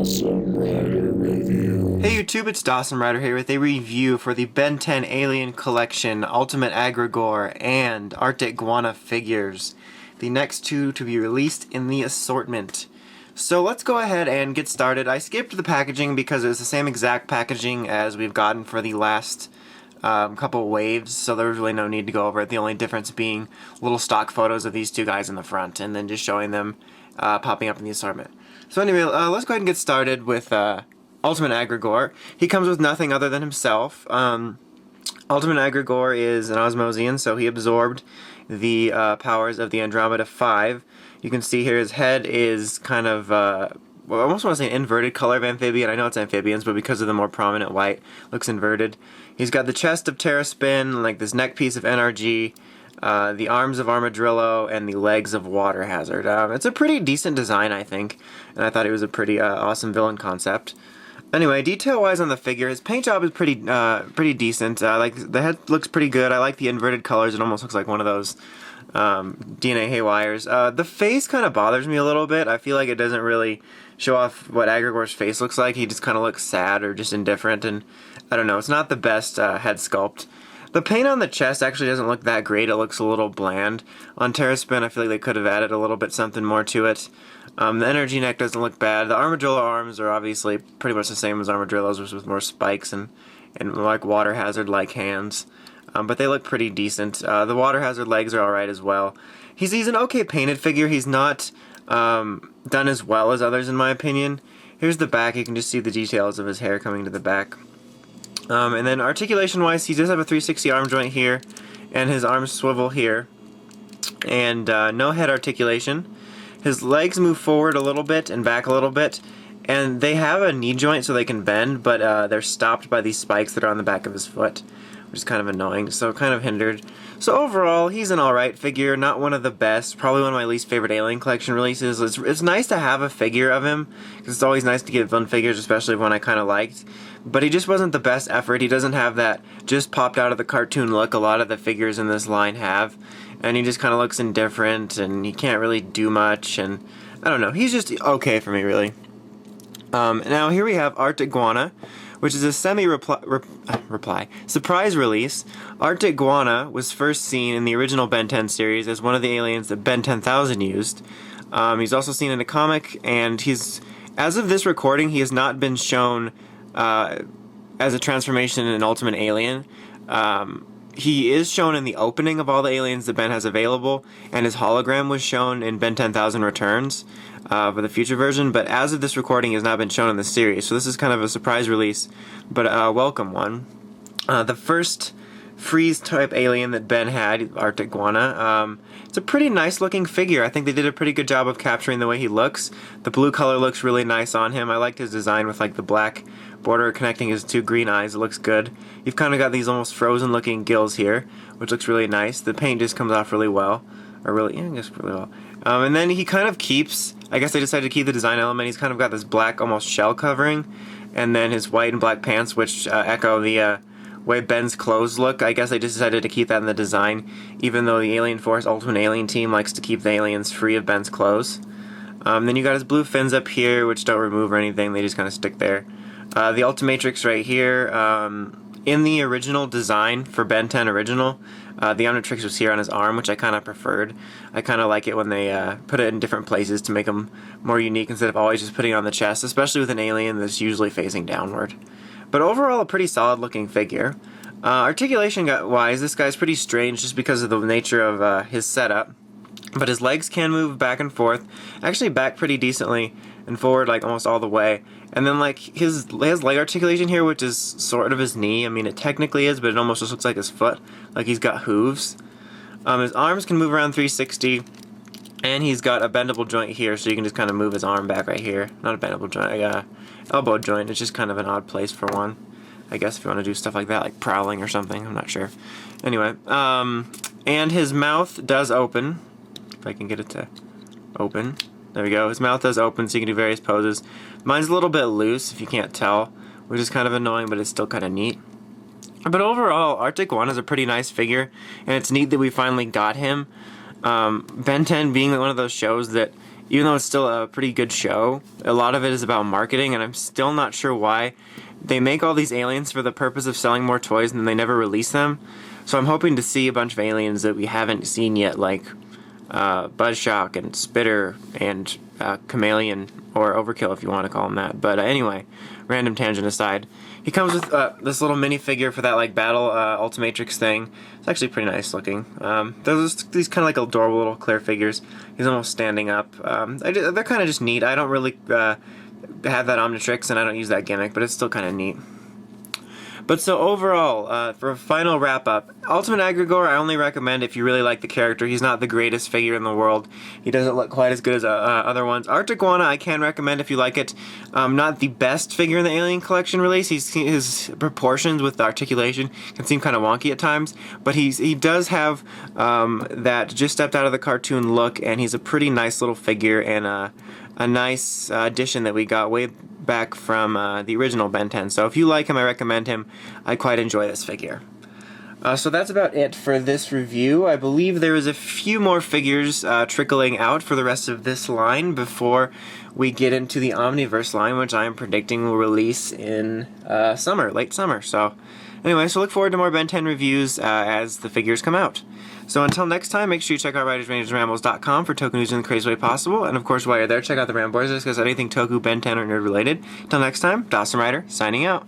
Dawson Rider Review. Hey YouTube, it's Dawson Rider here with a review for the Ben 10 Alien Collection, Ultimate Aggregor, and Artiguana figures. The next two to be released in the assortment. So let's go ahead and get started. I skipped the packaging because it was the same exact packaging as we've gotten for the last couple waves, so there was really no need to go over it. The only difference being little stock photos of these two guys in the front, and then just showing them popping up in the assortment. So anyway, let's go ahead and get started with Ultimate Aggregor. He comes with nothing other than himself. Ultimate Aggregor is an Osmosian, so he absorbed the powers of the Andromeda 5. You can see here his head is kind of, well, I almost want to say an inverted color of amphibian. I know it's amphibians, but because of the more prominent white, looks inverted. He's got the chest of Terraspin, like this neck piece of NRG, the arms of Armadillo, and the legs of Water Hazard. It's a pretty decent design, I think, and I thought it was a pretty awesome villain concept. Anyway, detail-wise on the figure, his paint job is pretty decent. Like the head looks pretty good. I like the inverted colors. It almost looks like one of those DNA haywires. The face kind of bothers me a little bit. I feel like it doesn't really show off what Aggregor's face looks like. He just kind of looks sad or just indifferent, and I don't know. It's not the best head sculpt. The paint on the chest actually doesn't look that great. It looks a little bland. On Terraspin, I feel like they could have added a little bit something more to it. The energy neck doesn't look bad. The Armadillo Arms are obviously pretty much the same as Armadillo's, just with more spikes and like Water Hazard-like hands. But they look pretty decent. The Water Hazard legs are alright as well. He's an okay painted figure. He's not done as well as others, in my opinion. Here's the back. You can just see the details of his hair coming to the back. And then articulation-wise, he does have a 360 arm joint here, and his arms swivel here. And no head articulation. His legs move forward a little bit and back a little bit, and they have a knee joint so they can bend, but they're stopped by these spikes that are on the back of his foot, which is kind of annoying, so kind of hindered. So overall, he's an alright figure, not one of the best, probably one of my least favorite Alien Collection releases. It's nice to have a figure of him, because it's always nice to get villain figures, especially one I kind of liked. But he just wasn't the best effort. He doesn't have that just popped out of the cartoon look a lot of the figures in this line have. And he just kind of looks indifferent, and he can't really do much, and I don't know. He's just okay for me, really. Now here we have Artiguana, which is a surprise release. Artiguana was first seen in the original Ben 10 series as one of the aliens that Ben 10,000 used. He's also seen in a comic, and as of this recording, he has not been shown as a transformation in an Ultimate Alien. He is shown in the opening of all the aliens that Ben has available, and his hologram was shown in Ben 10,000 Returns for the future version, but as of this recording, he has not been shown in the series, so this is kind of a surprise release, but a welcome one. The first freeze-type alien that Ben had, Artiguana, it's a pretty nice-looking figure. I think they did a pretty good job of capturing the way he looks. The blue color looks really nice on him. I liked his design with like the black border connecting his two green eyes. It looks good. You've kind of got these almost frozen-looking gills here, which looks really nice. The paint just comes off really well, I guess really well. And then he kind of keeps, I guess they decided to keep the design element. He's kind of got this black, almost shell covering, and then his white and black pants, which echo the way Ben's clothes look. I guess they just decided to keep that in the design, even though the Alien Force Ultimate Alien team likes to keep the aliens free of Ben's clothes. Then you got his blue fins up here, which don't remove or anything. They just kind of stick there. The Ultimatrix right here, in the original design for Ben 10 original, the Omnitrix was here on his arm, which I kind of preferred. I kind of like it when they put it in different places to make them more unique instead of always just putting it on the chest, especially with an alien that's usually facing downward. But overall, a pretty solid looking figure. Articulation-wise, this guy's pretty strange just because of the nature of his setup. But his legs can move back and forth, actually back pretty decently, and forward like almost all the way. And then like his leg articulation here, which is sort of his knee. I mean, it technically is, but it almost just looks like his foot, like he's got hooves. His arms can move around 360, and he's got a bendable joint here, so you can just kind of move his arm back right here. Not a bendable joint, elbow joint. It's just kind of an odd place for one, I guess, if you want to do stuff like that, like prowling or something. I'm not sure. Anyway, and his mouth does open. If I can get it to open. There we go. His mouth does open, so you can do various poses. Mine's a little bit loose, if you can't tell, which is kind of annoying, but it's still kind of neat. But overall, Articguana is a pretty nice figure, and it's neat that we finally got him. Ben 10 being one of those shows that even though it's still a pretty good show, a lot of it is about marketing, and I'm still not sure why. They make all these aliens for the purpose of selling more toys, and then they never release them. So I'm hoping to see a bunch of aliens that we haven't seen yet, like Buzzshock and Spitter and Chameleon, or Overkill if you want to call him that. But anyway, random tangent aside, he comes with this little minifigure for that like battle Ultimatrix thing. It's actually pretty nice looking. There's these kind of like adorable little clear figures. He's almost standing up. They're kind of just neat. I don't really have that Omnitrix, and I don't use that gimmick, but it's still kind of neat. But so overall, for a final wrap-up, Ultimate Aggregor I only recommend if you really like the character. He's not the greatest figure in the world. He doesn't look quite as good as other ones. Artiguana I can recommend if you like it. Not the best figure in the Alien Collection release. His proportions with the articulation can seem kind of wonky at times, but he does have that just stepped out of the cartoon look, and he's a pretty nice little figure, and a nice addition that we got way back from the original Ben 10. So if you like him, I recommend him. I quite enjoy this figure. So that's about it for this review. I believe there is a few more figures trickling out for the rest of this line before we get into the Omniverse line, which I am predicting will release in late summer. So anyway, so look forward to more Ben 10 reviews as the figures come out. So until next time, make sure you check out WritersRangersRambles.com for Toku news in the craziest way possible. And of course, while you're there, check out the Ramboys, because anything Toku, Ben 10, or nerd related. Until next time, Dawson Rider, signing out.